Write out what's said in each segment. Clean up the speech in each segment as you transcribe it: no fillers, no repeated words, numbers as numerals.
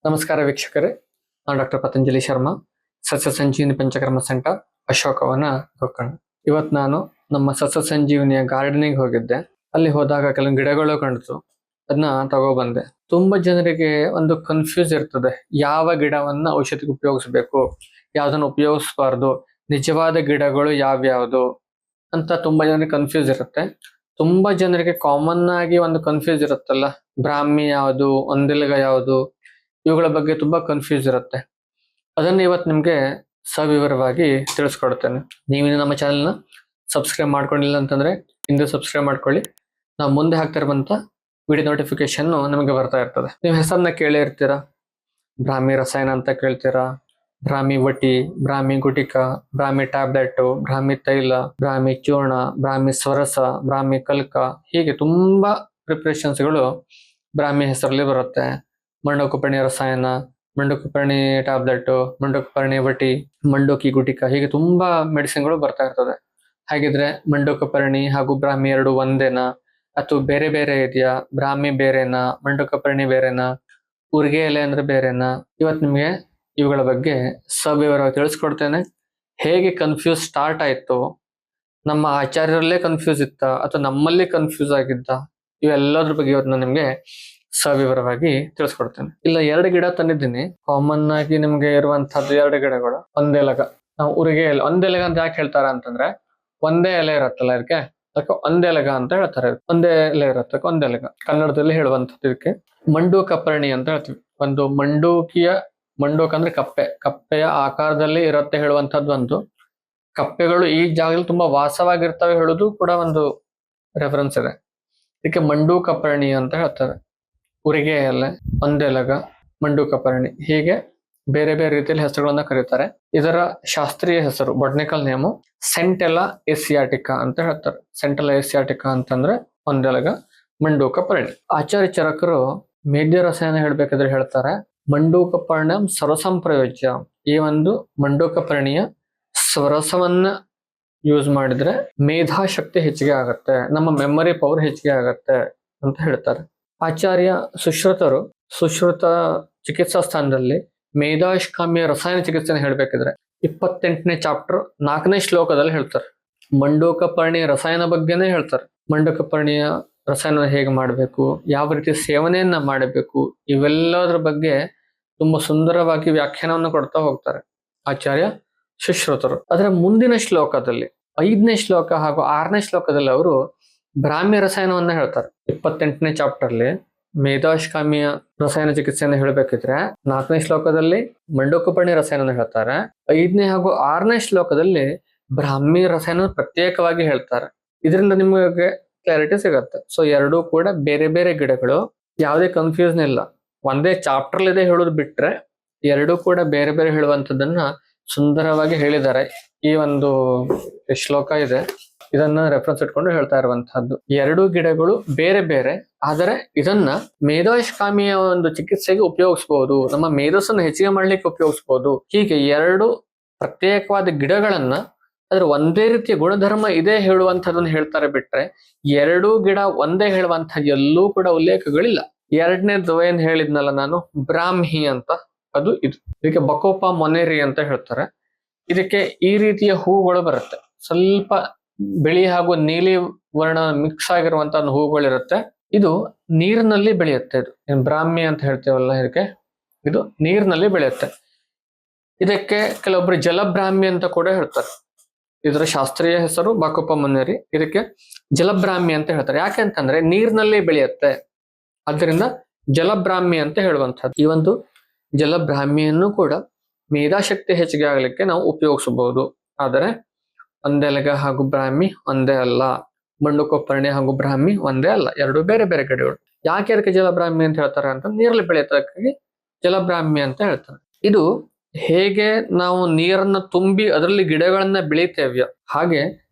ನಮಸ್ಕಾರ ವೀಕ್ಷಕರೇ, ನಾನು ಡಾಕ್ಟರ್ ಪತಂಜಲಿ ಶರ್ಮಾ, ಸಸ್ಯ ಸಂಜೀವಿನಿ ಪಂಚಕರ್ಮ ಸೆಂಟರ್, ಅಶೋಕವನ ಗೋಕರ್ಣ. ಇವತ್ತು ನಾನು ನಮ್ಮ ಸಸ್ಯ ಸಂಜೀವಿನಿಯ ಗಾರ್ಡನಿಗೆ ಹೋಗಿದ್ದೆ. ಅಲ್ಲಿ ಹೋದಾಗ ಕೆಲವು ಗಿಡಗಳು ಕಾಣಿತು, ಅದನ್ನ ತಗೊಬಂದೆ. ತುಂಬಾ ಜನರಿಗೆ ಒಂದು ಕನ್ಫ್ಯೂಸ್ ಇರ್ತದೆ, ಯಾವ ಗಿಡವನ್ನ ಔಷಧಿಗೆ ಉಪಯೋಗಿಸ್ಬೇಕು, ಯಾವ್ದನ್ನ ಉಪಯೋಗಿಸಬಾರ್ದು, ನಿಜವಾದ ಗಿಡಗಳು ಯಾವ್ಯಾವುದು ಅಂತ ತುಂಬಾ ಜನರಿಗೆ ಕನ್ಫ್ಯೂಸ್ ಇರುತ್ತೆ. ತುಂಬಾ ಜನರಿಗೆ ಕಾಮನ್ ಆಗಿ ಒಂದು ಕನ್ಫ್ಯೂಸ್ ಇರುತ್ತಲ್ಲ, ಬ್ರಾಹ್ಮಿ ಯಾವುದು, ಒಂದೆಲಗ ಯಾವುದು, ಇವುಗಳ ಬಗ್ಗೆ ತುಂಬಾ ಕನ್ಫ್ಯೂಸ್ ಇರುತ್ತೆ. ಅದನ್ನ ಇವತ್ತು ನಿಮ್ಗೆ ಸವಿವರವಾಗಿ ತಿಳಿಸ್ಕೊಡ್ತೇನೆ. ನೀವಿನ್ನು ನಮ್ಮ ಚಾನೆಲ್ನ ಸಬ್ಸ್ಕ್ರೈಬ್ ಮಾಡ್ಕೊಂಡಿಲ್ಲ ಅಂತಂದ್ರೆ ಹಿಂದೆ ಸಬ್ಸ್ಕ್ರೈಬ್ ಮಾಡ್ಕೊಳ್ಳಿ. ನಾವು ಮುಂದೆ ಹಾಕ್ತಾ ಇರುವಂತ ವಿಡಿಯೋ ನೋಟಿಫಿಕೇಶನ್ ನಮಗೆ ಬರ್ತಾ ಇರ್ತದೆ. ನೀವು ಹೆಸರನ್ನ ಕೇಳೇ ಇರ್ತೀರಾ, ಬ್ರಾಹ್ಮಿ ರಸಾಯನ ಅಂತ ಕೇಳ್ತೀರಾ, ಬ್ರಾಹ್ಮಿ ವಟಿ, ಬ್ರಾಹ್ಮಿ ಗುಟಿಕ, ಬ್ರಾಹ್ಮಿ ಟ್ಯಾಬ್ಲೆಟ್, ಬ್ರಾಹ್ಮಿ ತೈಲ, ಬ್ರಾಹ್ಮಿ ಚೂರ್ಣ, ಬ್ರಾಹ್ಮಿ ಸ್ವರಸ, ಬ್ರಾಹ್ಮಿ ಕಲ್ಕ, ಹೀಗೆ ತುಂಬಾ ಪ್ರಿಪರೇಷನ್ಸ್ಗಳು ಬ್ರಾಹ್ಮಿ ಹೆಸರಲ್ಲಿ ಬರುತ್ತೆ. ಮಂಡೋಕಪರ್ಣಿ ರಸಾಯನ, ಮಂಡೋಕಪರ್ಣಿ ಟ್ಯಾಬ್ಲೆಟ್, ಮಂಡೋಕಪರ್ಣಿ ವಟಿ, ಮಂಡೋಕಿ ಗುಟಿಕ, ಹೀಗೆ ತುಂಬಾ ಮೆಡಿಸಿನ್ಗಳು ಬರ್ತಾ ಇರ್ತದೆ. ಹಾಗಿದ್ರೆ ಮಂಡೋಕಪರ್ಣಿ ಹಾಗೂ ಬ್ರಾಹ್ಮಿ ಎರಡು ಒಂದೇನಾ ಅಥವಾ ಬೇರೆ ಬೇರೆ ಇದೆಯಾ? ಬ್ರಾಹ್ಮಿ ಬೇರೆನಾ, ಮಂಡೋಕಪರ್ಣಿ ಬೇರೆನಾ, ಉರ್ಗೆ ಎಲೆ ಅಂದ್ರೆ ಬೇರೆನಾ? ಇವತ್ತು ನಿಮ್ಗೆ ಇವುಗಳ ಬಗ್ಗೆ ಸವಿವರವಾಗಿ ತಿಳಿಸ್ಕೊಡ್ತೇನೆ. ಹೇಗೆ ಕನ್ಫ್ಯೂಸ್ ಸ್ಟಾರ್ಟ್ ಆಯ್ತು, ನಮ್ಮ ಆಚಾರ್ಯರಲ್ಲೇ ಕನ್ಫ್ಯೂಸ್ ಇತ್ತ ಅಥವಾ ನಮ್ಮಲ್ಲಿ ಕನ್ಫ್ಯೂಸ್ ಆಗಿದ್ದ, ಇವೆಲ್ಲದ್ರ ಬಗ್ಗೆ ಇವತ್ತು ನಾನು ನಿಮ್ಗೆ ಸವಿವರವಾಗಿ ತಿಳಿಸ್ಕೊಡ್ತೇನೆ. ಇಲ್ಲ, 2 ಗಿಡ ತಂದಿದ್ದೀನಿ. ಕಾಮನ್ ಆಗಿ ನಿಮ್ಗೆ ಇರುವಂತಹದ್ದು 2 ಗಿಡಗಳು. ಒಂದೆಲಗ, ನಾವು ಉರಿಗೆ ಎಲೆ, ಒಂದೆಲಗ ಅಂತ ಯಾಕೆ ಹೇಳ್ತಾರ ಅಂತಂದ್ರೆ ಒಂದೇ ಎಲೆ ಇರತ್ತಲ್ಲ ಇದಕ್ಕೆ, ಅದಕ್ಕೆ ಒಂದೆಲಗ ಅಂತ ಹೇಳ್ತಾರೆ. ಒಂದೇ ಎಲೆ ಇರತ್ತೆ, ಒಂದೆಲಗ ಕನ್ನಡದಲ್ಲಿ ಹೇಳುವಂಥದ್ದು. ಇದಕ್ಕೆ ಮಂಡೂಕಪರ್ಣಿ ಅಂತ ಹೇಳ್ತೀವಿ. ಒಂದು ಮಂಡೂಕ ಅಂದ್ರೆ ಕಪ್ಪೆಯ ಆಕಾರದಲ್ಲಿ ಇರುತ್ತೆ ಹೇಳುವಂತದ್ದು ಒಂದು. ಕಪ್ಪೆಗಳು ಈ ಜಾಗದಲ್ಲಿ ತುಂಬಾ ವಾಸವಾಗಿರ್ತವೆ ಹೇಳುದು ಕೂಡ ಒಂದು ರೆಫರೆನ್ಸ್ ಇದೆ. ಇದಕ್ಕೆ ಮಂಡೂಕಪರ್ಣಿ ಅಂತ ಹೇಳ್ತಾರೆ. ಉರಿಗೆ ಎಲೆ, ಒಂದೆಲಗ, ಮಂಡೂಕಪರ್ಣಿ, ಹೀಗೆ ಬೇರೆ ಬೇರೆ ರೀತಿಯಲ್ಲಿ ಹೆಸರುಗಳನ್ನ ಕರೀತಾರೆ. ಇದರ ಶಾಸ್ತ್ರೀಯ ಹೆಸರು, ಬೊಟ್ನಿಕಲ್ ನೇಮು ಸೆಂಟೆಲಾ ಏಸಿಯಾಟಿಕಾ ಅಂತ ಹೇಳ್ತಾರೆ. ಸೆಂಟೆಲಾ ಏಸಿಯಾಟಿಕಾ ಅಂತಂದ್ರೆ ಒಂದೆಲಗ, ಮಂಡೂಕಪರ್ಣಿ. ಆಚಾರ್ಯ ಚರಕರು ಮೇಧ್ಯ ರಸಾಯನ ಹೇಳ್ಬೇಕಾದ್ರೆ ಹೇಳ್ತಾರೆ, ಮಂಡೂಕಪರ್ಣಂ ಸ್ವರಸಂಪ್ರಯೋಜ್ಯ. ಈ ಒಂದು ಮಂಡೂಕಪರ್ಣಿಯ ಸ್ವರಸವನ್ನ ಯೂಸ್ ಮಾಡಿದ್ರೆ ಮೇಧಾಶಕ್ತಿ ಹೆಚ್ಚಿಗೆ ಆಗತ್ತೆ, ನಮ್ಮ ಮೆಮೊರಿ ಪವರ್ ಹೆಚ್ಚಿಗೆ ಆಗತ್ತೆ ಅಂತ ಹೇಳ್ತಾರೆ. ಆಚಾರ್ಯ ಸುಶ್ರುತ ಚಿಕಿತ್ಸಾ ಸ್ಥಾನದಲ್ಲಿ ಮೇಧಾಶ್ಕಾಮಿಯ ರಸಾಯನ ಚಿಕಿತ್ಸೆನ ಹೇಳ್ಬೇಕಿದ್ರೆ 28ನೇ ಚಾಪ್ಟರ್ 4ನೇ ಶ್ಲೋಕದಲ್ಲಿ ಹೇಳ್ತಾರೆ. ಮಂಡೂಕಪರ್ಣಿ ರಸಾಯನ ಬಗ್ಗೆನೇ ಹೇಳ್ತಾರೆ. ಮಂಡೂಕಪರ್ಣಿಯ ರಸಾಯನ ಹೇಗೆ ಮಾಡಬೇಕು, ಯಾವ ರೀತಿ ಸೇವನೆಯನ್ನ ಮಾಡಬೇಕು, ಇವೆಲ್ಲದರ ಬಗ್ಗೆ ತುಂಬಾ ಸುಂದರವಾಗಿ ವ್ಯಾಖ್ಯಾನವನ್ನು ಕೊಡ್ತಾ ಹೋಗ್ತಾರೆ ಆಚಾರ್ಯ ಸುಶ್ರುತರು. ಅದರ ಮುಂದಿನ ಶ್ಲೋಕದಲ್ಲಿ 5ನೇ ಶ್ಲೋಕ ಹಾಗೂ 6ನೇ ಶ್ಲೋಕದಲ್ಲಿ ಅವರು ಬ್ರಾಹ್ಮಿ ರಸಾಯನವನ್ನ ಹೇಳ್ತಾರೆ. 28ನೇ ಚಾಪ್ಟರ್ಲಿ ಮೇಧಾಶ್ಕಾಮಿಯ ರಸಾಯನ ಚಿಕಿತ್ಸೆಯನ್ನು ಹೇಳಬೇಕಿದ್ರೆ 4ನೇ ಶ್ಲೋಕದಲ್ಲಿ ಮಂಡೂಕಪರ್ಣಿ ರಸಾಯನ ಹೇಳ್ತಾರೆ. 5ನೇ ಹಾಗೂ 6ನೇ ಶ್ಲೋಕದಲ್ಲಿ ಬ್ರಾಹ್ಮಿ ರಸಾಯನ ಪ್ರತ್ಯೇಕವಾಗಿ ಹೇಳ್ತಾರೆ. ಇದರಿಂದ ನಿಮಗೆ ಕ್ಲಾರಿಟಿ ಸಿಗತ್ತೆ. ಸೊ ಎರಡೂ ಕೂಡ ಬೇರೆ ಬೇರೆ ಗಿಡಗಳು, ಯಾವುದೇ ಕನ್ಫ್ಯೂಷನ್ ಇಲ್ಲ. ಒಂದೇ ಚಾಪ್ಟರ್ ಇದೆ ಹೇಳೋದು ಬಿಟ್ರೆ ಎರಡೂ ಕೂಡ ಬೇರೆ ಬೇರೆ ಹೇಳುವಂತದ್ದನ್ನ ಸುಂದರವಾಗಿ ಹೇಳಿದ್ದಾರೆ. ಈ ಒಂದು ಶ್ಲೋಕ ಇದೆ, ಇದನ್ನ ರೆಫರೆನ್ಸ್ ಇಟ್ಕೊಂಡು ಹೇಳ್ತಾ ಇರುವಂತಹದ್ದು. 2 ಗಿಡಗಳು ಬೇರೆ ಬೇರೆ, ಆದರೆ ಇದನ್ನ ಮೇಧಾಶ್ಕಾಮಿಯ ಒಂದು ಚಿಕಿತ್ಸೆಗೆ ಉಪಯೋಗಿಸಬಹುದು, ನಮ್ಮ ಮೇಧಸ್ಸನ್ನು ಹೆಚ್ಚಿಗೆ ಮಾಡ್ಲಿಕ್ಕೆ ಉಪಯೋಗಿಸಬಹುದು. ಹೀಗೆ 2 ಪ್ರತ್ಯೇಕವಾದ ಗಿಡಗಳನ್ನ ಅದ್ರ ಒಂದೇ ರೀತಿಯ ಗುಣಧರ್ಮ ಇದೆ ಹೇಳುವಂತಹದನ್ನ ಹೇಳ್ತಾರೆ ಬಿಟ್ರೆ 2 ಗಿಡ ಒಂದೇ ಹೇಳುವಂತಹ ಎಲ್ಲೂ ಕೂಡ ಉಲ್ಲೇಖಗಳಿಲ್ಲ. 2ನೇದು ಏನ್ ಹೇಳಿದ್ನಲ್ಲ ನಾನು, ಬ್ರಾಹ್ಮಿ ಅಂತ, ಅದು ಇದು. ಇದಕ್ಕೆ ಬಕೋಪ ಮೊನೇರಿ ಅಂತ ಹೇಳ್ತಾರೆ. ಇದಕ್ಕೆ ಈ ರೀತಿಯ ಹೂಗಳು ಬರುತ್ತೆ, ಸ್ವಲ್ಪ ಬಿಳಿ ಹಾಗೂ ನೀಲಿ ವರ್ಣ ಮಿಕ್ಸ್ ಆಗಿರುವಂತಹ ಹೂಗಳಿರುತ್ತೆ. ಇದು ನೀರಿನಲ್ಲಿ ಬೆಳೆಯುತ್ತೆ. ಇದು ಬ್ರಾಹ್ಮಿ ಅಂತ ಹೇಳ್ತೇವಲ್ಲ, ಇದಕ್ಕೆ ಇದು ನೀರಿನಲ್ಲಿ ಬೆಳೆಯುತ್ತೆ. ಇದಕ್ಕೆ ಕೆಲವೊಬ್ರು ಜಲಬ್ರಾಹ್ಮಿ ಅಂತ ಕೂಡ ಹೇಳ್ತಾರೆ. ಇದರ ಶಾಸ್ತ್ರೀಯ ಹೆಸರು ಬಕೋಪ ಮೊನೇರಿ. ಇದಕ್ಕೆ ಜಲಬ್ರಾಹ್ಮಿ ಅಂತ ಹೇಳ್ತಾರೆ. ಯಾಕೆ ಅಂತಂದ್ರೆ ನೀರಿನಲ್ಲಿ ಬೆಳೆಯುತ್ತೆ, ಅದರಿಂದ ಜಲಬ್ರಾಹ್ಮಿ ಅಂತ ಹೇಳುವಂಥದ್ದು. ಈ ಒಂದು ಜಲಬ್ರಾಹ್ಮಿಯನ್ನು ಕೂಡ ಮೇಧಾಶಕ್ತಿ ಹೆಚ್ಚಿಗೆ ಆಗಲಿಕ್ಕೆ ನಾವು ಉಪಯೋಗಿಸಬಹುದು. ಆದರೆ ಒಂದೆಲಗ ಹಾಗೂ ಬ್ರಾಹ್ಮಿ ಒಂದೇ ಅಲ್ಲ, ಮಂಡೂಕಪರ್ಣಿ ಹಾಗೂ ಬ್ರಾಹ್ಮಿ ಒಂದೇ ಅಲ್ಲ, 2 ಬೇರೆ ಬೇರೆ ಗಿಡಗಳು. ಯಾಕೆ ಅದಕ್ಕೆ ಜಲಬ್ರಾಹ್ಮಿ ಅಂತ ಹೇಳ್ತಾರೆ ಅಂತ, ನೀರಲ್ಲಿ ಬೆಳೆಯೋದಕ್ಕಾಗಿ ಜಲಬ್ರಾಹ್ಮಿ ಅಂತ ಹೇಳ್ತಾರೆ. ಇದು ಹೇಗೆ ನಾವು ನೀರನ್ನ ತುಂಬಿ ಅದರಲ್ಲಿ ಗಿಡಗಳನ್ನ ಬೆಳಿತೇವ್ಯ, ಹಾಗೆ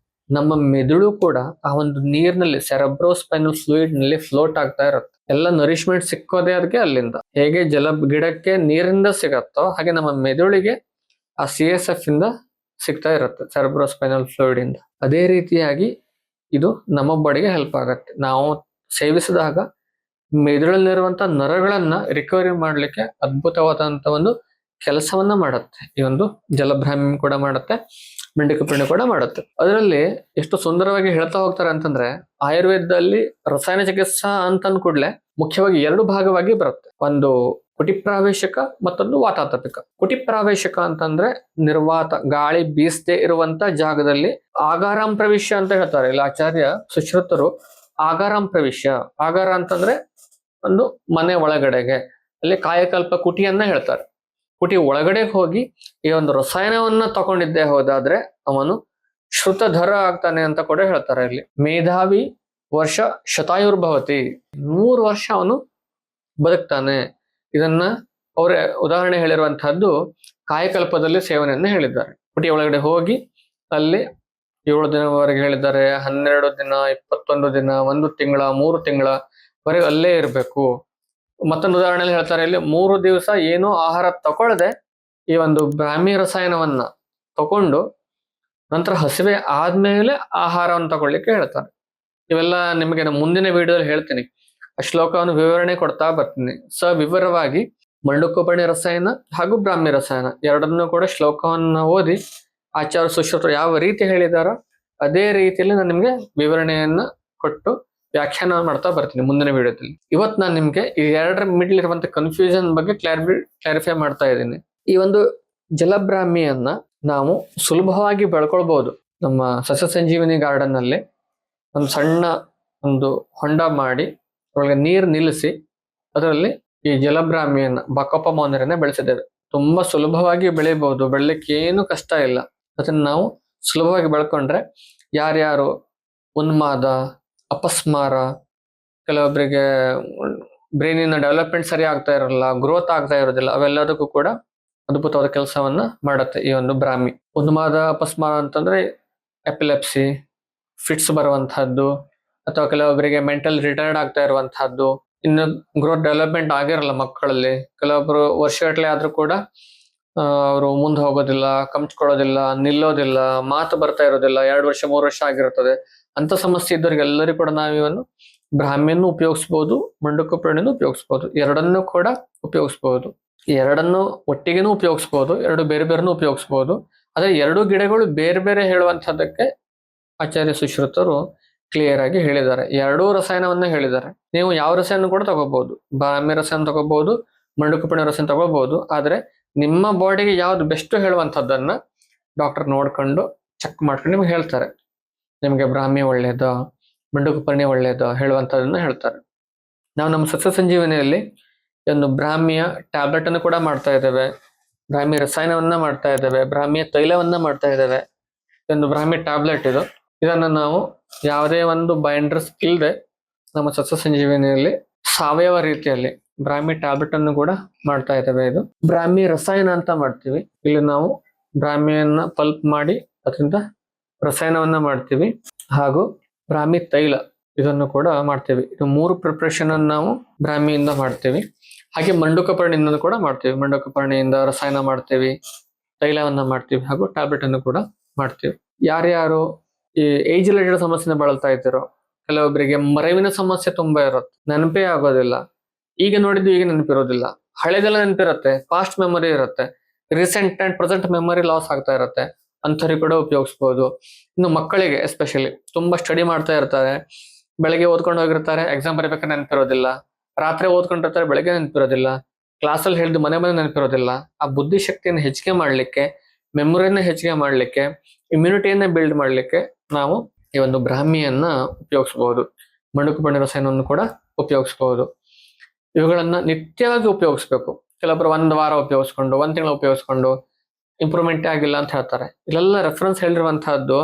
ನಮ್ಮ ಮೆದುಳು ಕೂಡ ಆ ಒಂದು ನೀರಿನಲ್ಲಿ ಸೆರೆಬ್ರೋಸ್ಪೈನಲ್ ಫ್ಲೂಯಿಡ್ ನಲ್ಲಿ ಫ್ಲೋಟ್ ಆಗ್ತಾ ಇರುತ್ತೆ. ಎಲ್ಲ ನರಿಶ್ಮೆಂಟ್ ಸಿಕ್ಕೋದೇ ಅದಕ್ಕೆ ಅಲ್ಲಿಂದ. ಹೇಗೆ ಗಿಡಕ್ಕೆ ನೀರಿಂದ ಸಿಗತ್ತೋ ಹಾಗೆ ನಮ್ಮ ಮೆದುಳಿಗೆ ಆ CSF ಇಂದ ಸಿಗ್ತಾ ಇರುತ್ತೆ, ಸೆರೆಬ್ರೋಸ್ಪೈನಲ್ ಫ್ಲೂಯಿಡ್ ಇಂದ. ಅದೇ ರೀತಿಯಾಗಿ ಇದು ನಮ್ಮ ಬಾಡಿಗೆ ಹೆಲ್ಪ್ ಆಗತ್ತೆ. ನಾವು ಸೇವಿಸಿದಾಗ ಮೆದುಳಲ್ಲಿರುವಂತ ನರಗಳನ್ನ ರಿಕವರಿ ಮಾಡ್ಲಿಕ್ಕೆ ಅದ್ಭುತವಾದಂತ ಒಂದು ಕೆಲಸವನ್ನ ಮಾಡುತ್ತೆ. ಈ ಒಂದು ಜಲಬ್ರಾಹ್ಮಿ ಕೂಡ ಮಾಡುತ್ತೆ, ಮೆಂಡಕಪರ್ಣಿ ಕೂಡ ಮಾಡುತ್ತೆ. ಅದರಲ್ಲಿ ಎಷ್ಟು ಸುಂದರವಾಗಿ ಹೇಳ್ತಾ ಹೋಗ್ತಾರೆ ಅಂತಂದ್ರೆ, ಆಯುರ್ವೇದದಲ್ಲಿ ರಸಾಯನ ಚಿಕಿತ್ಸಾ ಅಂತ ಕೂಡಲೇ ಮುಖ್ಯವಾಗಿ 2 ಭಾಗವಾಗಿ ಬರುತ್ತೆ. ಒಂದು ಕುಟಿಪ್ರಾವೇಶಕ, ಮತ್ತೊಂದು ವಾತಾತಪಿಕ. ಕುಟಿಪ್ರಾವೇಶಕ ಅಂತಂದ್ರೆ ನಿರ್ವಾತ, ಗಾಳಿ ಬೀಸದೆ ಇರುವಂತ ಜಾಗದಲ್ಲಿ ಆಗಾರಾಂ ಪ್ರವೇಶ ಅಂತ ಹೇಳ್ತಾರೆ. ಇಲ್ಲಿ ಆಚಾರ್ಯ ಸುಶ್ರುತರು ಆಗಾರಾಂ ಪ್ರವೇಶ, ಆಗಾರ ಅಂತಂದ್ರೆ ಒಂದು ಮನೆ ಒಳಗಡೆಗೆ, ಅಲ್ಲಿ ಕಾಯಕಲ್ಪ ಕುಟಿಯನ್ನ ಹೇಳ್ತಾರೆ. ಕುಟಿ ಒಳಗಡೆ ಹೋಗಿ ಈ ಒಂದು ರಸಾಯನವನ್ನ ತಗೊಂಡಿದ್ದೇ ಹೋದಾದ್ರೆ ಅವನು ಶ್ರುತಧರ ಆಗ್ತಾನೆ ಅಂತ ಕೂಡ ಹೇಳ್ತಾರೆ. ಇಲ್ಲಿ ಮೇಧಾವಿ ವರ್ಷ ಶತಾಯುರ್ಭವತಿ, 100 ವರ್ಷ ಅವನು ಬದುಕ್ತಾನೆ. ಇದನ್ನ ಅವರ ಉದಾಹರಣೆ ಹೇಳಿರುವಂತಹದ್ದು ಕಾಯಕಲ್ಪದಲ್ಲಿ ಸೇವನೆಯನ್ನ ಹೇಳಿದ್ದಾರೆ. ಕುಟಿ ಒಳಗಡೆ ಹೋಗಿ ಅಲ್ಲಿ 7 ದಿನವರೆಗೆ ಹೇಳಿದ್ದಾರೆ, 12 ದಿನ, 21 ದಿನ, 1 ತಿಂಗಳ, 3 ತಿಂಗಳವರೆಗೆ ಅಲ್ಲೇ ಇರಬೇಕು. ಮತ್ತೊಂದು ಉದಾಹರಣೆಯಲ್ಲಿ ಹೇಳ್ತಾರೆ, ಇಲ್ಲಿ 3 ದಿವಸ ಏನೂ ಆಹಾರ ತಗೊಳ್ಳದೆ ಈ ಒಂದು ಬ್ರಾಹ್ಮಿ ರಸಾಯನವನ್ನ ತಕೊಂಡು ನಂತರ ಹಸಿವೆ ಆದ್ಮೇಲೆ ಆಹಾರವನ್ನು ತಗೊಳ್ಳಿಕ್ಕೆ ಹೇಳ್ತಾರೆ. ಇವೆಲ್ಲ ನಿಮಗೆ ಮುಂದಿನ ವಿಡಿಯೋದಲ್ಲಿ ಹೇಳ್ತೀನಿ. ಆ ಶ್ಲೋಕವನ್ನು ವಿವರಣೆ ಕೊಡ್ತಾ ಬರ್ತೀನಿ. ವಿವರವಾಗಿ ಮಂಡುಕೋಪರ್ಣಿ ರಸಾಯನ ಹಾಗೂ ಬ್ರಾಹ್ಮಿ ರಸಾಯನ ಎರಡನ್ನೂ ಕೂಡ ಶ್ಲೋಕವನ್ನ ಓದಿ ಆಚಾರ್ಯ ಸುಶ್ರುತರು ಯಾವ ರೀತಿ ಹೇಳಿದಾರೋ ಅದೇ ರೀತಿಯಲ್ಲಿ ನಾನು ನಿಮ್ಗೆ ವಿವರಣೆಯನ್ನ ಕೊಟ್ಟು ವ್ಯಾಖ್ಯಾನ ಮಾಡ್ತಾ ಬರ್ತೀನಿ ಮುಂದಿನ ವಿಡಿಯೋದಲ್ಲಿ. ಇವತ್ತು ನಾನು ನಿಮ್ಗೆ ಈ 2ರ ಮಿಡ್ಲ್ ಇರುವಂತ ಕನ್ಫ್ಯೂಷನ್ ಬಗ್ಗೆ ಕ್ಲಾರಿಫೈ ಮಾಡ್ತಾ ಇದ್ದೀನಿ. ಈ ಒಂದು ಜಲಬ್ರಾಹ್ಮಿಯನ್ನ ನಾವು ಸುಲಭವಾಗಿ ಬೆಳ್ಕೊಳ್ಬಹುದು. ನಮ್ಮ ಸಸ್ಯ ಸಂಜೀವಿನಿ ಗಾರ್ಡನ್ ನಲ್ಲಿ ಒಂದು ಸಣ್ಣ ಒಂದು ಹೊಂಡ ಮಾಡಿ ಒಳಗೆ ನೀರು ನಿಲ್ಲಿಸಿ ಅದರಲ್ಲಿ ಈ ಜಲಬ್ರಾಹ್ಮಿಯನ್ನ ಬಕಪ ಮೌನರನ್ನ ಬೆಳೆಸಿದ್ದೇವೆ. ತುಂಬಾ ಸುಲಭವಾಗಿ ಬೆಳಿಬಹುದು, ಬೆಳಿಲಿಕ್ಕೆ ಏನು ಕಷ್ಟ ಇಲ್ಲ. ಅದನ್ನ ನಾವು ಸುಲಭವಾಗಿ ಬೆಳ್ಕೊಂಡ್ರೆ ಯಾರ್ಯಾರು ಉನ್ಮಾದ, ಅಪಸ್ಮಾರ, ಕೆಲವೊಬ್ಬರಿಗೆ ಬ್ರೈನಿನ ಡೆವಲಪ್ಮೆಂಟ್ ಸರಿ ಆಗ್ತಾ ಇರಲ್ಲ, ಗ್ರೋತ್ ಆಗ್ತಾ ಇರೋದಿಲ್ಲ, ಅವೆಲ್ಲದಕ್ಕೂ ಕೂಡ ಅದ್ಭುತವಾದ ಕೆಲಸವನ್ನ ಮಾಡುತ್ತೆ ಈ ಒಂದು ಬ್ರಾಹ್ಮಿ. ಉನ್ಮಾದ, ಅಪಸ್ಮಾರ ಅಂತಂದ್ರೆ ಎಪಿಲೆಪ್ಸಿ, ಫಿಟ್ಸ್ ಬರುವಂತಹದ್ದು, ಅಥವಾ ಕೆಲವೊಬ್ಬರಿಗೆ ಮೆಂಟಲ್ ರಿಟೈರ್ಡ್ ಆಗ್ತಾ ಇರುವಂತಹದ್ದು, ಇನ್ನು ಗ್ರೋತ್ ಡೆವಲಪ್ಮೆಂಟ್ ಆಗಿರಲ್ಲ ಮಕ್ಕಳಲ್ಲಿ. ಕೆಲವೊಬ್ರು ವರ್ಷಗಟ್ಟಲೆ ಆದ್ರೂ ಕೂಡ ಅವರು ಮುಂದೆ ಹೋಗೋದಿಲ್ಲ, ಕಂಚ್ಕೊಳ್ಳೋದಿಲ್ಲ, ನಿಲ್ಲೋದಿಲ್ಲ, ಮಾತು ಬರ್ತಾ ಇರೋದಿಲ್ಲ, 2 ವರ್ಷ 3 ವರ್ಷ ಆಗಿರ್ತದೆ. ಅಂತ ಸಮಸ್ಯೆ ಇದ್ದವ್ರಿಗೆಲ್ಲರಿಗೂ ಕೂಡ ನಾವು ಇವನ್ನು ಬ್ರಾಹ್ಮಿಯನ್ನು ಉಪಯೋಗಿಸ್ಬೋದು, ಮಂಡುಕೋಪರ್ಣಿನೂ ಉಪಯೋಗಿಸ್ಬೋದು. ಎರಡನ್ನೂ ಕೂಡ ಉಪಯೋಗಿಸ್ಬೋದು. ಎರಡನ್ನೂ ಒಟ್ಟಿಗೆನೂ ಉಪಯೋಗಿಸ್ಬೋದು, 2 ಬೇರೆ ಬೇರೆನೂ ಉಪಯೋಗಿಸ್ಬೋದು. ಆದ್ರೆ 2 ಗಿಡಗಳು ಬೇರೆ ಬೇರೆ ಹೇಳುವಂತಹದ್ದಕ್ಕೆ ಆಚಾರ್ಯ ಸುಶ್ರುತರು ಕ್ಲಿಯರ್ ಆಗಿ ಹೇಳಿದ್ದಾರೆ. 2 ರಸಾಯನವನ್ನ ಹೇಳಿದ್ದಾರೆ. ನೀವು ಯಾವ ರಸಾಯನ ಕೂಡ ತಗೋಬಹುದು, ಬ್ರಾಹ್ಮಿ ರಸಾಯನ ತಗೋಬಹುದು, ಮಂಡುಕೋಪರ್ಣಿ ರಸಾಯನ ತಗೋಬಹುದು. ಆದ್ರೆ ನಿಮ್ಮ ಬಾಡಿಗೆ ಯಾವ್ದು ಬೆಸ್ಟ್ ಹೇಳುವಂಥದ್ದನ್ನ ಡಾಕ್ಟರ್ ನೋಡ್ಕೊಂಡು ಚೆಕ್ ಮಾಡ್ಕೊಂಡು ನಿಮ್ಗೆ ಹೇಳ್ತಾರೆ. ನಿಮ್ಗೆ ಬ್ರಾಹ್ಮಿ ಒಳ್ಳೇದೋ ಮಂಡುಕೋಪರ್ಣಿ ಒಳ್ಳೇದೋ ಹೇಳುವಂಥದ್ದನ್ನ ಹೇಳ್ತಾರೆ. ನಾವು ನಮ್ಮ ಸಸ್ಯ ಸಂಜೀವನಿಯಲ್ಲಿ ಒಂದು ಬ್ರಾಹ್ಮಿಯ ಟ್ಯಾಬ್ಲೆಟ್ ಅನ್ನು ಕೂಡ ಮಾಡ್ತಾ ಇದ್ದೇವೆ, ಬ್ರಾಹ್ಮಿ ರಸಾಯನವನ್ನ ಮಾಡ್ತಾ ಇದ್ದೇವೆ, ಬ್ರಾಹ್ಮಿಯ ತೈಲವನ್ನ ಮಾಡ್ತಾ ಇದ್ದೇವೆ. ಒಂದು ಬ್ರಾಹ್ಮಿ ಟ್ಯಾಬ್ಲೆಟ್ ಇದು. ಇದನ್ನ ನಾವು ಯಾವುದೇ ಒಂದು ಬೈಂಡರ್ಸ್ ಇಲ್ಲದೆ ನಮ್ಮ ಸಸ್ಯ ಸಂಜೀವನಿಯಲ್ಲಿ ಸಾವಯವ ರೀತಿಯಲ್ಲಿ ಬ್ರಾಹ್ಮಿ ಟ್ಯಾಬ್ಲೆಟ್ ಅನ್ನು ಕೂಡ ಮಾಡ್ತಾ ಇದ್ದೇವೆ. ಇದು ಬ್ರಾಹ್ಮಿ ರಸಾಯನ ಅಂತ ಮಾಡ್ತೀವಿ. ಇಲ್ಲಿ ನಾವು ಬ್ರಾಹ್ಮಿಯನ್ನ ಪಲ್ಪ್ ಮಾಡಿ ಅದರಿಂದ ರಸಾಯನವನ್ನ ಮಾಡ್ತೀವಿ, ಹಾಗೂ ಬ್ರಾಹ್ಮಿ ತೈಲ ಇದನ್ನು ಕೂಡ ಮಾಡ್ತೀವಿ. ಇದು 3 ಪ್ರಿಪ್ರೇಷನ್ ಅನ್ನು ನಾವು ಬ್ರಾಹ್ಮಿಯಿಂದ ಮಾಡ್ತೀವಿ. ಹಾಗೆ ಮಂಡುಕೋಪರ್ಣಿಯಿಂದ ಕೂಡ ಮಾಡ್ತೀವಿ. ಮಂಡುಕೋಪರ್ಣಿಯಿಂದ ರಸಾಯನ ಮಾಡ್ತೀವಿ, ತೈಲವನ್ನ ಮಾಡ್ತೀವಿ, ಹಾಗೂ ಟ್ಯಾಬ್ಲೆಟ್ ಅನ್ನು ಕೂಡ ಮಾಡ್ತೀವಿ. ಯಾರ್ಯಾರು ಈ ಏಜ್ ರಿಲೇಟೆಡ್ ಸಮಸ್ಯೆನ ಬಳಲ್ತಾ ಇದ್ದೀರೋ, ಕೆಲವೊಬ್ಬರಿಗೆ ಮರೆವಿನ ಸಮಸ್ಯೆ ತುಂಬಾ ಇರುತ್ತೆ, ನೆನಪೇ ಆಗೋದಿಲ್ಲ, ಈಗ ನೋಡಿದ್ದು ಈಗ ನೆನಪಿರೋದಿಲ್ಲ, ಹಳೆದೆಲ್ಲ ನೆನಪಿರುತ್ತೆ, ಪಾಸ್ಟ್ ಮೆಮೊರಿ ಇರುತ್ತೆ, recent and present memory loss ಆಗ್ತಾ ಇರುತ್ತೆ, ಅಂಥವ್ರಿಗೆ ಕೂಡ ಉಪಯೋಗಿಸ್ಬೋದು. ಇನ್ನು ಮಕ್ಕಳಿಗೆ ಎಸ್ಪೆಷಲಿ ತುಂಬಾ ಸ್ಟಡಿ ಮಾಡ್ತಾ ಇರ್ತಾರೆ, ಬೆಳಗ್ಗೆ ಓದ್ಕೊಂಡು ಹೋಗಿರ್ತಾರೆ, ಎಕ್ಸಾಮ್ ಬರೀಬೇಕಾದ್ರೆ ನೆನಪಿರೋದಿಲ್ಲ, ರಾತ್ರಿ ಓದ್ಕೊಂಡಿರ್ತಾರೆ, ಬೆಳಗ್ಗೆ ನೆನಪಿರೋದಿಲ್ಲ, ಕ್ಲಾಸಲ್ಲಿ ಹೇಳಿದ್ದು ಮನೆ ನೆನಪಿರೋದಿಲ್ಲ. ಆ ಬುದ್ಧಿಶಕ್ತಿಯನ್ನು ಹೆಚ್ಚಿಗೆ ಮಾಡ್ಲಿಕ್ಕೆ, ಮೆಮೊರಿಯನ್ನ ಹೆಚ್ಚಿಗೆ ಮಾಡ್ಲಿಕ್ಕೆ, ಇಮ್ಯುನಿಟಿಯನ್ನ ಬಿಲ್ಡ್ ಮಾಡ್ಲಿಕ್ಕೆ ನಾವು ಈ ಒಂದು ಬ್ರಾಹ್ಮಿಯನ್ನ ಉಪಯೋಗಿಸಬಹುದು. ಮಂಡುಕೋಪರ್ಣಿ ರಸಾಯನವನ್ನು ಕೂಡ ಉಪಯೋಗಿಸಬಹುದು. ಇವುಗಳನ್ನ ನಿತ್ಯವಾಗಿ ಉಪಯೋಗಿಸ್ಬೇಕು. ಕೆಲವೊಬ್ರು 1 ವಾರ ಉಪಯೋಗಿಸ್ಕೊಂಡು 1 ತಿಂಗಳು ಉಪಯೋಗಿಸ್ಕೊಂಡು ಇಂಪ್ರೂವ್ಮೆಂಟ್ ಆಗಿಲ್ಲ ಅಂತ ಹೇಳ್ತಾರೆ. ಇಲ್ಲೆಲ್ಲ ರೆಫರೆನ್ಸ್ ಹೇಳಿರುವಂತಹದ್ದು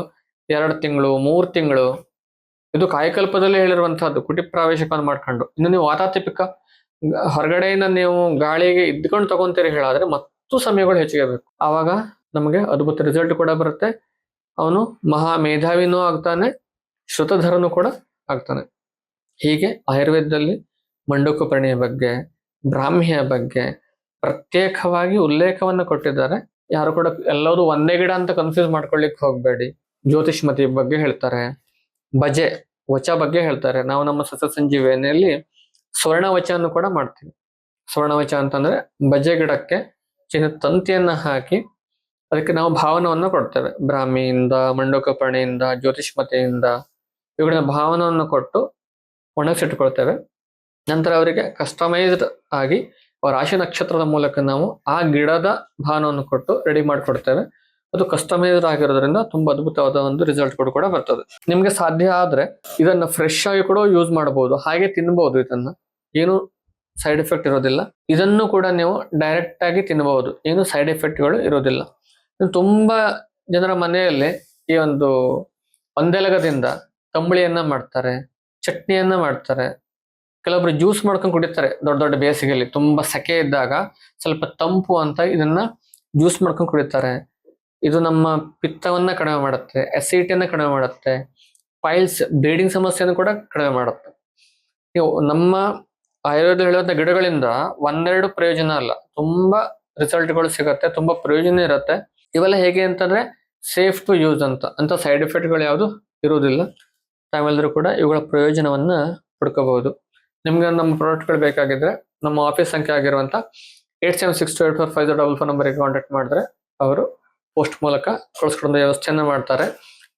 2 ತಿಂಗಳು 3 ತಿಂಗಳು. ಇದು ಕಾಯಕಲ್ಪದಲ್ಲಿ ಹೇಳಿರುವಂತಹದ್ದು ಕುಟಿ ಪ್ರಾವೇಶಕವನ್ನು ಮಾಡ್ಕೊಂಡು. ಇನ್ನು ನೀವು ವಾತಾತಿಪಿಕ ಹೊರಗಡೆಯಿಂದ ನೀವು ಗಾಳಿಗೆ ಇದ್ಕೊಂಡು ತಗೊಂತೀರಿ ಹೇಳಾದ್ರೆ ಮತ್ತು ಸಮಯಗಳು ಹೆಚ್ಚಿಗೆ ಬೇಕು. ಆವಾಗ ನಮಗೆ ಅದ್ಭುತ ರಿಸಲ್ಟ್ ಕೂಡ ಬರುತ್ತೆ. ಅವನು ಮಹಾ ಮೇಧಾವಿನೂ ಆಗ್ತಾನೆ, ಶ್ರುತಧರನು ಕೂಡ ಆಗ್ತಾನೆ. ಹೀಗೆ ಆಯುರ್ವೇದದಲ್ಲಿ ಮಂಡುಕೋಪರ್ಣಿಯ ಬಗ್ಗೆ, ಬ್ರಾಹ್ಮಿಯ ಬಗ್ಗೆ ಪ್ರತ್ಯೇಕವಾಗಿ ಉಲ್ಲೇಖವನ್ನು ಕೊಟ್ಟಿದ್ದಾರೆ. ಯಾರು ಕೂಡ ಎಲ್ಲರೂ ಒಂದೇ ಗಿಡ ಅಂತ ಕನ್ಫ್ಯೂಸ್ ಮಾಡ್ಕೊಳ್ಳಿಕ್ಕೆ ಹೋಗ್ಬೇಡಿ. ಜ್ಯೋತಿಷ್ಮತಿ ಬಗ್ಗೆ ಹೇಳ್ತಾರೆ, ಬಜೆ ವಚ ಬಗ್ಗೆ ಹೇಳ್ತಾರೆ. ನಾವು ನಮ್ಮ ಸಸ್ಯ ಸಂಜೀವನಿಯಲ್ಲಿ ಸ್ವರ್ಣವಚನ ಕೂಡ ಮಾಡ್ತೀವಿ. ಸ್ವರ್ಣವಚ ಅಂತಂದ್ರೆ ಬಜೆ ಗಿಡಕ್ಕೆ ಚಿನ್ನದ ತಂತಿಯನ್ನ ಹಾಕಿ ಅದಕ್ಕೆ ನಾವು ಭಾವನವನ್ನು ಕೊಡ್ತೇವೆ. ಬ್ರಾಹ್ಮಿಯಿಂದ, ಮಂಡೋಕಪರ್ಣಿಯಿಂದ, ಜ್ಯೋತಿಷ್ಮತೆಯಿಂದ ಇವುಗಳ ಭಾವನವನ್ನು ಕೊಟ್ಟು ಒಣಗಿಸಿಟ್ಕೊಳ್ತೇವೆ. ನಂತರ ಅವರಿಗೆ ಕಸ್ಟಮೈಸ್ಡ್ ಆಗಿ ಅವರ ರಾಶಿ ನಕ್ಷತ್ರದ ಮೂಲಕ ನಾವು ಆ ಗಿಡದ ಭಾವನವನ್ನು ಕೊಟ್ಟು ರೆಡಿ ಮಾಡಿಕೊಡ್ತೇವೆ. ಅದು ಕಸ್ಟಮೈಸ್ಡ್ ಆಗಿರೋದ್ರಿಂದ ತುಂಬಾ ಅದ್ಭುತವಾದ ಒಂದು ರಿಸಲ್ಟ್ ಕೂಡ ಬರ್ತದೆ. ನಿಮ್ಗೆ ಸಾಧ್ಯ ಆದ್ರೆ ಇದನ್ನ ಫ್ರೆಶ್ ಆಗಿ ಕೂಡ ಯೂಸ್ ಮಾಡಬಹುದು, ಹಾಗೆ ತಿನ್ಬಹುದು. ಇದನ್ನ ಏನು ಸೈಡ್ ಎಫೆಕ್ಟ್ ಇರೋದಿಲ್ಲ. ಇದನ್ನು ಕೂಡ ನೀವು ಡೈರೆಕ್ಟ್ ಆಗಿ ತಿನ್ನಬಹುದು, ಏನು ಸೈಡ್ ಎಫೆಕ್ಟ್ಗಳು ಇರೋದಿಲ್ಲ. ತುಂಬಾ ಜನರ ಮನೆಯಲ್ಲಿ ಈ ಒಂದು ಒಂದೆಲಗದಿಂದ ತಂಬಳಿಯನ್ನ ಮಾಡ್ತಾರೆ, ಚಟ್ನಿಯನ್ನ ಮಾಡ್ತಾರೆ, ಕೆಲವೊಬ್ರು ಜ್ಯೂಸ್ ಮಾಡ್ಕೊಂಡು ಕುಡಿತಾರೆ. ದೊಡ್ಡ ದೊಡ್ಡ ಬೇಸಿಗೆಯಲ್ಲಿ ತುಂಬಾ ಸೆಕೆ ಇದ್ದಾಗ ಸ್ವಲ್ಪ ತಂಪು ಅಂತ ಇದನ್ನ ಜ್ಯೂಸ್ ಮಾಡ್ಕೊಂಡು ಕುಡಿತಾರೆ. ಇದು ನಮ್ಮ ಪಿತ್ತವನ್ನ ಕಡಿಮೆ ಮಾಡುತ್ತೆ, ಅಸಿಡಿಟಿಯನ್ನ ಕಡಿಮೆ ಮಾಡುತ್ತೆ, ಪೈಲ್ಸ್ ಬ್ಲೀಡಿಂಗ್ ಸಮಸ್ಯೆಯನ್ನು ಕೂಡ ಕಡಿಮೆ ಮಾಡುತ್ತೆ. ನೀವು ನಮ್ಮ ಆಯುರ್ವೇದ ಹೇಳುವಂತ ಗಿಡಗಳಿಂದ ಒಂದೆರಡು ಪ್ರಯೋಜನ ಅಲ್ಲ, ತುಂಬಾ ರಿಸಲ್ಟ್ಗಳು ಸಿಗತ್ತೆ, ತುಂಬಾ ಪ್ರಯೋಜನ ಇರುತ್ತೆ. ಇವೆಲ್ಲ ಹೇಗೆ ಅಂತಂದ್ರೆ ಸೇಫ್ ಟು ಯೂಸ್ ಅಂತ ಸೈಡ್ ಎಫೆಕ್ಟ್ಗಳು ಯಾವುದು ಇರುವುದಿಲ್ಲ. ತಾವೆಲ್ಲರೂ ಕೂಡ ಇವುಗಳ ಪ್ರಯೋಜನವನ್ನ ಪಡ್ಕೋಬಹುದು. ನಿಮ್ಗೆ ನಮ್ಮ ಪ್ರಾಡಕ್ಟ್ಗಳು ಬೇಕಾಗಿದ್ರೆ ನಮ್ಮ ಆಫೀಸ್ ಸಂಖ್ಯೆ ಆಗಿರುವಂತ 8762845044 ನಂಬರ್ಗೆ ಕಾಂಟ್ಯಾಕ್ಟ್ ಮಾಡಿದ್ರೆ ಅವರು ಪೋಸ್ಟ್ ಮೂಲಕ ಕಳಿಸ್ಕೊಡೋ ವ್ಯವಸ್ಥೆಯನ್ನ ಮಾಡ್ತಾರೆ.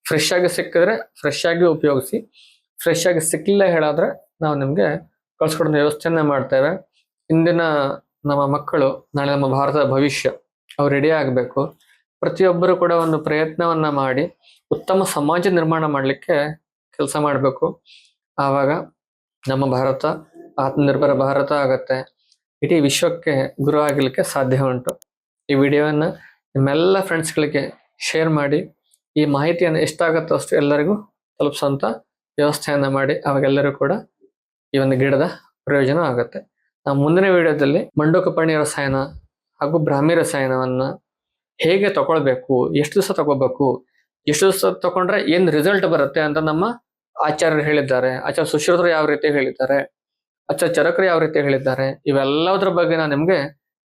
ಫ್ರೆಶ್ ಆಗಿ ಸಿಕ್ಕಿದ್ರೆ ಫ್ರೆಶ್ ಆಗಿ ಉಪಯೋಗಿಸಿ, ಫ್ರೆಶ್ ಆಗಿ ಸಿಕ್ಕಿಲ್ಲ ಹೇಳಾದ್ರೆ ನಾವು ನಿಮ್ಗೆ ಕಳಿಸ್ಕೊಡೋ ವ್ಯವಸ್ಥೆಯನ್ನ ಮಾಡ್ತೇವೆ. ಇಂದಿನ ನಮ್ಮ ಮಕ್ಕಳು ನಾಳೆ ನಮ್ಮ ಭಾರತದ ಭವಿಷ್ಯ, ಅವ್ರು ರೆಡಿ ಆಗಬೇಕು. ಪ್ರತಿಯೊಬ್ಬರು ಕೂಡ ಒಂದು ಪ್ರಯತ್ನವನ್ನ ಮಾಡಿ ಉತ್ತಮ ಸಮಾಜ ನಿರ್ಮಾಣ ಮಾಡಲಿಕ್ಕೆ ಕೆಲಸ ಮಾಡಬೇಕು. ಆವಾಗ ನಮ್ಮ ಭಾರತ ಆತ್ಮನಿರ್ಭರ ಭಾರತ ಆಗತ್ತೆ, ಇಡೀ ವಿಶ್ವಕ್ಕೆ ಗುರು ಆಗಲಿಕ್ಕೆ ಸಾಧ್ಯ ಉಂಟು. ಈ ವಿಡಿಯೋವನ್ನ ನಿಮ್ಮೆಲ್ಲ ಫ್ರೆಂಡ್ಸ್ಗಳಿಗೆ ಶೇರ್ ಮಾಡಿ, ಈ ಮಾಹಿತಿಯನ್ನು ಎಷ್ಟಾಗತ್ತೋ ಅಷ್ಟು ಎಲ್ಲರಿಗೂ ತಲುಪಿಸುವಂತ ವ್ಯವಸ್ಥೆಯನ್ನ ಮಾಡಿ. ಅವಾಗೆಲ್ಲರೂ ಕೂಡ ಈ ಒಂದು ಗಿಡದ ಪ್ರಯೋಜನ ಆಗುತ್ತೆ. ನಾವು ಮುಂದಿನ ವಿಡಿಯೋದಲ್ಲಿ ಮಂಡೋಕಪರ್ಣಿ ರಸಾಯನ ಹಾಗೂ ಬ್ರಾಹ್ಮಿ ರಸಾಯನವನ್ನ ಹೇಗೆ ತಗೊಳ್ಬೇಕು, ಎಷ್ಟು ದಿವಸ ತಗೋಬೇಕು, ಎಷ್ಟು ದಿವಸ ತಗೊಂಡ್ರೆ ಏನ್ ರಿಸಲ್ಟ್ ಬರುತ್ತೆ ಅಂತ ನಮ್ಮ ಆಚಾರ್ಯರು ಹೇಳಿದ್ದಾರೆ. ಆಚಾರ್ಯ ಸುಶ್ರುತರು ಯಾವ ರೀತಿ ಹೇಳಿದ್ದಾರೆ, ಆಚಾರ್ಯ ಚರಕರು ಯಾವ ರೀತಿ ಹೇಳಿದ್ದಾರೆ, ಇವೆಲ್ಲದರ ಬಗ್ಗೆ ನಾನು ನಿಮ್ಗೆ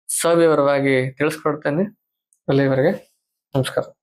ಸವಿವರವಾಗಿ ತಿಳಿಸ್ಕೊಡ್ತೇನೆ. ಅಲ್ಲಿವರೆಗೆ ನಮಸ್ಕಾರ.